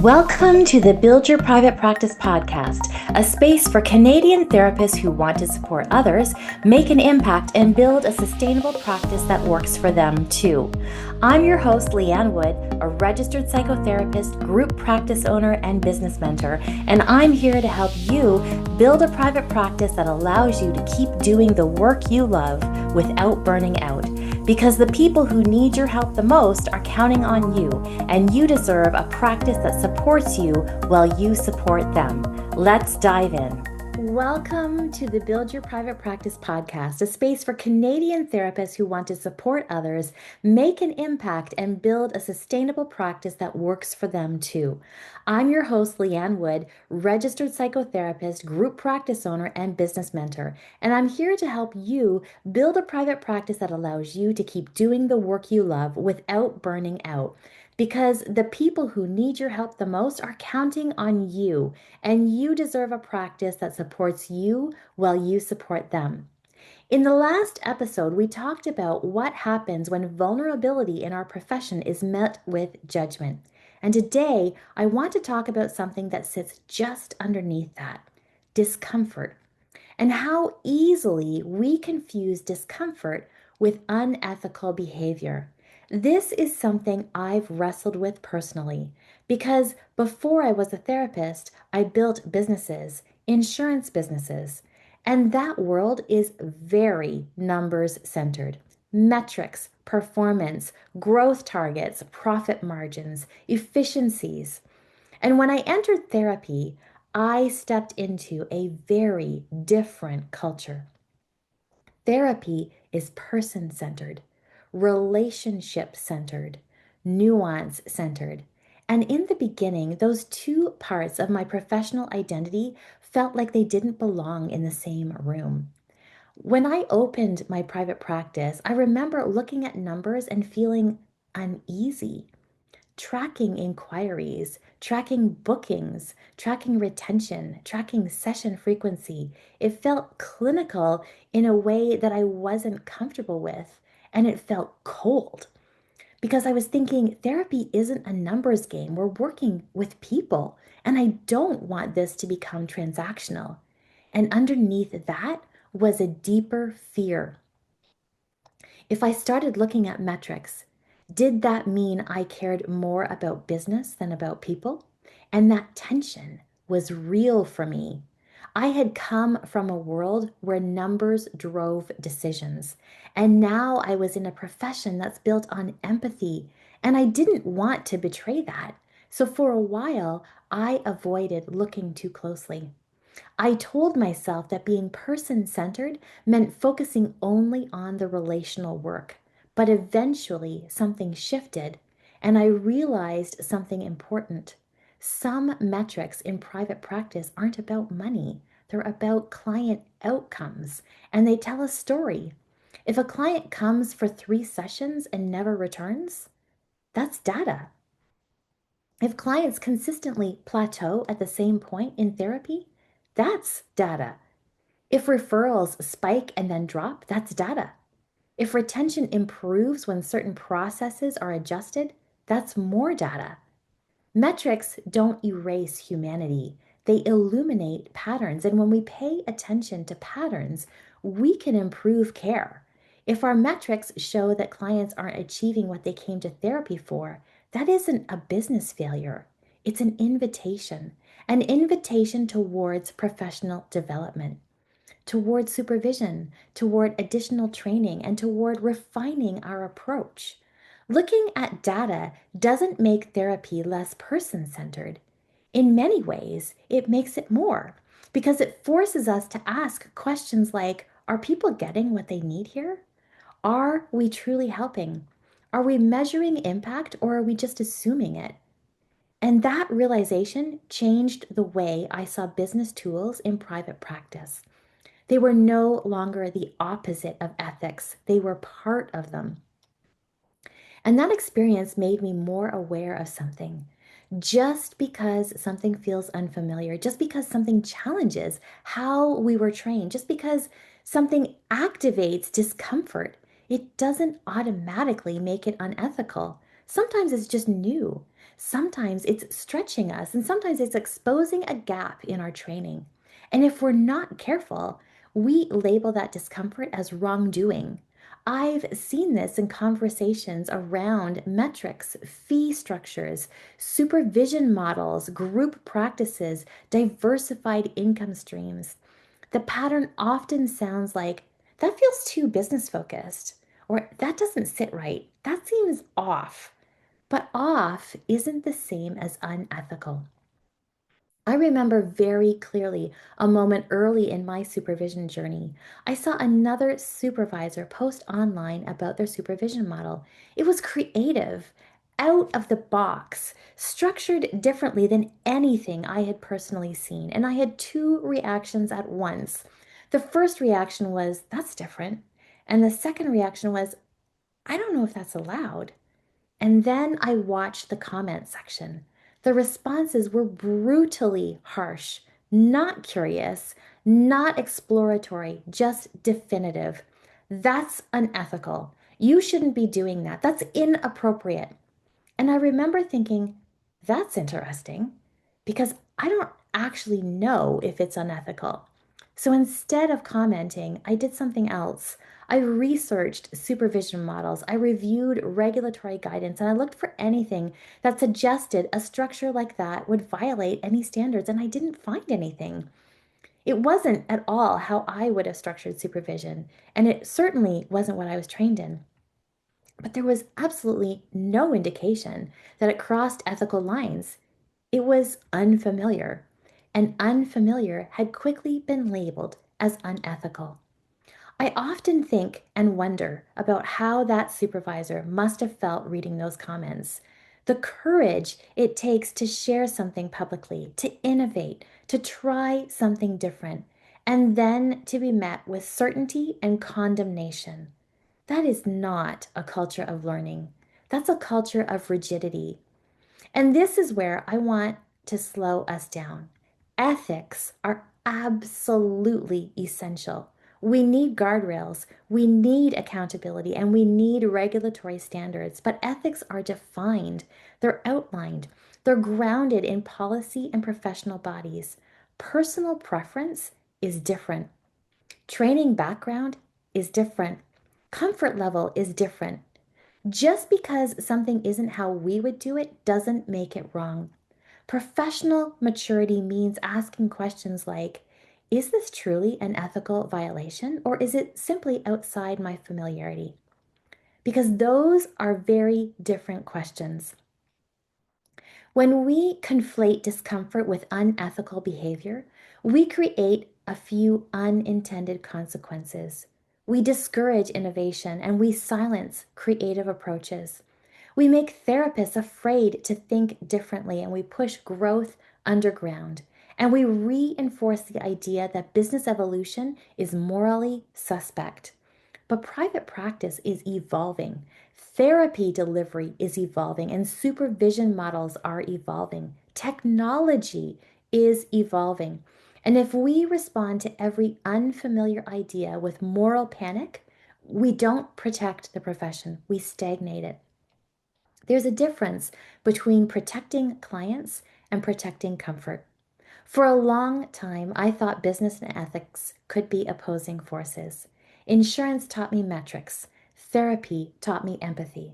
Welcome to the Build Your Private Practice podcast, a space for Canadian therapists who want to support others, make an impact, and build a sustainable practice that works for them too. I'm your host, Liane Wood, a registered psychotherapist, group practice owner, and business mentor, and I'm here to help you build a private practice that allows you to keep doing the work you love without burning out. Because the people who need your help the most are counting on you, and you deserve a practice that supports you while you support them. Let's dive in. Welcome to the Build Your Private Practice podcast, a space for Canadian therapists who want to support others, make an impact, and build a sustainable practice that works for them too. I'm your host, Liane Wood, registered psychotherapist, group practice owner, and business mentor, and I'm here to help you build a private practice that allows you to keep doing the work you love without burning out. Because the people who need your help the most are counting on you, and you deserve a practice that supports you while you support them. In the last episode, we talked about what happens when vulnerability in our profession is met with judgment. And today, I want to talk about something that sits just underneath that: discomfort, and how easily we confuse discomfort with unethical behavior. This is something I've wrestled with personally because before I was a therapist, I built businesses, insurance businesses, and that world is very numbers centered. Metrics, performance, growth targets, profit margins, efficiencies. And when I entered therapy, I stepped into a very different culture. Therapy is person centered, relationship centered, nuance centered. And in the beginning, those two parts of my professional identity felt like they didn't belong in the same room. When I opened my private practice, I remember looking at numbers and feeling uneasy. Tracking inquiries, tracking bookings, tracking retention, tracking session frequency. It felt clinical in a way that I wasn't comfortable with, and it felt cold because I was thinking therapy isn't a numbers game. We're working with people, and I don't want this to become transactional. And underneath that was a deeper fear. If I started looking at metrics, did that mean I cared more about business than about people? And that tension was real for me. I had come from a world where numbers drove decisions, and now I was in a profession that's built on empathy, and I didn't want to betray that. So for a while, I avoided looking too closely. I told myself that being person centered meant focusing only on the relational work. But eventually, something shifted, and I realized something important. Some metrics in private practice aren't about money, they're about client outcomes, and they tell a story. If a client comes for 3 sessions and never returns, that's data. If clients consistently plateau at the same point in therapy, that's data. If referrals spike and then drop, that's data. If retention improves when certain processes are adjusted, that's more data. Metrics don't erase humanity, they illuminate patterns. And when we pay attention to patterns, we can improve care. If our metrics show that clients aren't achieving what they came to therapy for, that isn't a business failure. It's an invitation towards professional development, toward supervision, toward additional training, and toward refining our approach. Looking at data doesn't make therapy less person centered. In many ways, it makes it more because it forces us to ask questions like: are people getting what they need here? Are we truly helping? Are we measuring impact, or are we just assuming it? And that realization changed the way I saw business tools in private practice. They were no longer the opposite of ethics, they were part of them. And that experience made me more aware of something. Just because something feels unfamiliar, just because something challenges how we were trained, just because something activates discomfort, it doesn't automatically make it unethical. Sometimes it's just new. Sometimes it's stretching us, and sometimes it's exposing a gap in our training. And if we're not careful, we label that discomfort as wrongdoing. I've seen this in conversations around metrics, fee structures, supervision models, group practices, diversified income streams. The pattern often sounds like, that feels too business focused, or that doesn't sit right, that seems off. But off isn't the same as unethical. I remember very clearly a moment early in my supervision journey. I saw another supervisor post online about their supervision model. It was creative, out of the box, structured differently than anything I had personally seen. And I had two reactions at once. The first reaction was, that's different. And the second reaction was, I don't know if that's allowed. And then I watched the comment section. The responses were brutally harsh, not curious, not exploratory, just definitive. That's unethical. You shouldn't be doing that. That's inappropriate. And I remember thinking, that's interesting because I don't actually know if it's unethical. So instead of commenting, I did something else. I researched supervision models, I reviewed regulatory guidance, and I looked for anything that suggested a structure like that would violate any standards, and I didn't find anything. It wasn't at all how I would have structured supervision, and it certainly wasn't what I was trained in. But there was absolutely no indication that it crossed ethical lines. It was unfamiliar, and unfamiliar had quickly been labeled as unethical. I often think and wonder about how that supervisor must have felt reading those comments. The courage it takes to share something publicly, to innovate, to try something different, and then to be met with certainty and condemnation. That is not a culture of learning. That's a culture of rigidity. And this is where I want to slow us down. Ethics are absolutely essential. We need guardrails, we need accountability, and we need regulatory standards. But ethics are defined, they're outlined, they're grounded in policy and professional bodies. Personal preference is different. Training background is different. Comfort level is different. Just because something isn't how we would do it doesn't make it wrong. Professional maturity means asking questions like, is this truly an ethical violation or is it simply outside my familiarity? Because those are very different questions. When we conflate discomfort with unethical behavior, we create a few unintended consequences. We discourage innovation and we silence creative approaches. We make therapists afraid to think differently and we push growth underground. And we reinforce the idea that business evolution is morally suspect. But private practice is evolving. Therapy delivery is evolving, and supervision models are evolving. Technology is evolving. And if we respond to every unfamiliar idea with moral panic, we don't protect the profession, we stagnate it. There's a difference between protecting clients and protecting comfort. For a long time, I thought business and ethics could be opposing forces. Insurance taught me metrics. Therapy taught me empathy.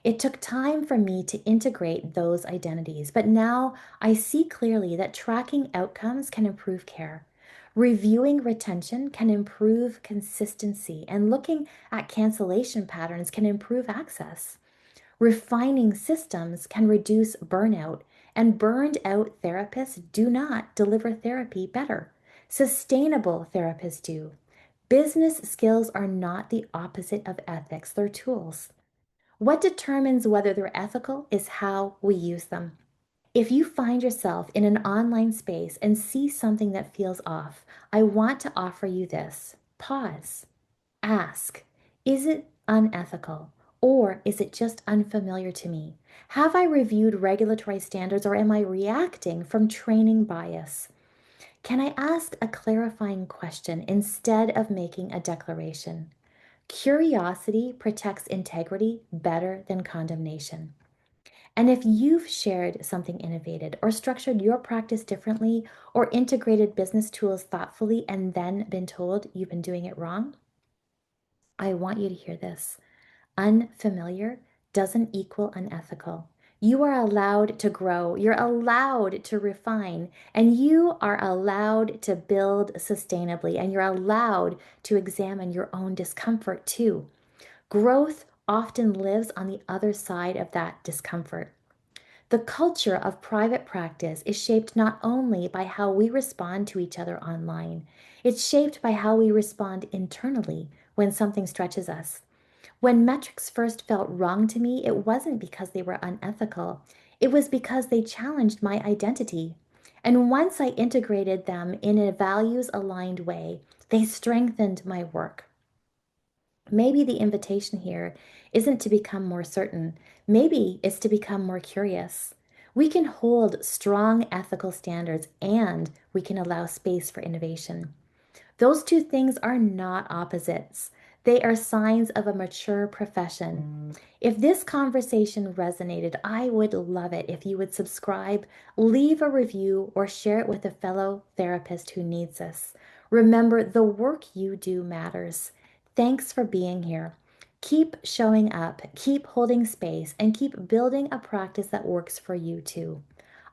It took time for me to integrate those identities, but now I see clearly that tracking outcomes can improve care. Reviewing retention can improve consistency, and looking at cancellation patterns can improve access. Refining systems can reduce burnout, and burned out therapists do not deliver therapy better. Sustainable therapists do. Business skills are not the opposite of ethics, they're tools. What determines whether they're ethical is how we use them. If you find yourself in an online space and see something that feels off, I want to offer you this. Pause. Ask, is it unethical or is it just unfamiliar to me? Have I reviewed regulatory standards or am I reacting from training bias? Can I ask a clarifying question instead of making a declaration? Curiosity protects integrity better than condemnation. And if you've shared something innovative or structured your practice differently or integrated business tools thoughtfully and then been told you've been doing it wrong, I want you to hear this. Unfamiliar doesn't equal unethical. You are allowed to grow, you're allowed to refine, and you are allowed to build sustainably, and you're allowed to examine your own discomfort too. Growth often lives on the other side of that discomfort. The culture of private practice is shaped not only by how we respond to each other online, it's shaped by how we respond internally when something stretches us. When metrics first felt wrong to me, it wasn't because they were unethical. It was because they challenged my identity. And once I integrated them in a values aligned way, they strengthened my work. Maybe the invitation here isn't to become more certain. Maybe it's to become more curious. We can hold strong ethical standards and we can allow space for innovation. Those two things are not opposites. They are signs of a mature profession. If this conversation resonated, I would love it if you would subscribe, leave a review, or share it with a fellow therapist who needs this. Remember, the work you do matters. Thanks for being here. Keep showing up, keep holding space, and keep building a practice that works for you too.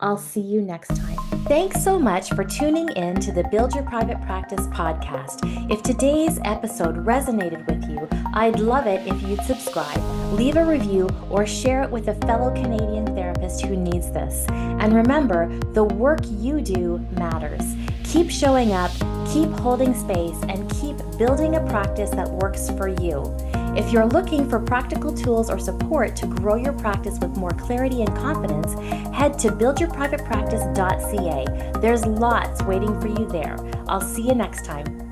I'll see you next time. Thanks so much for tuning in to the Build Your Private Practice podcast. If today's episode resonated with you, I'd love it if you'd subscribe, leave a review, or share it with a fellow Canadian therapist who needs this. And remember, the work you do matters. Keep showing up, keep holding space, and keep building a practice that works for you. If you're looking for practical tools or support to grow your practice with more clarity and confidence, head to buildyourprivatepractice.ca. There's lots waiting for you there. I'll see you next time.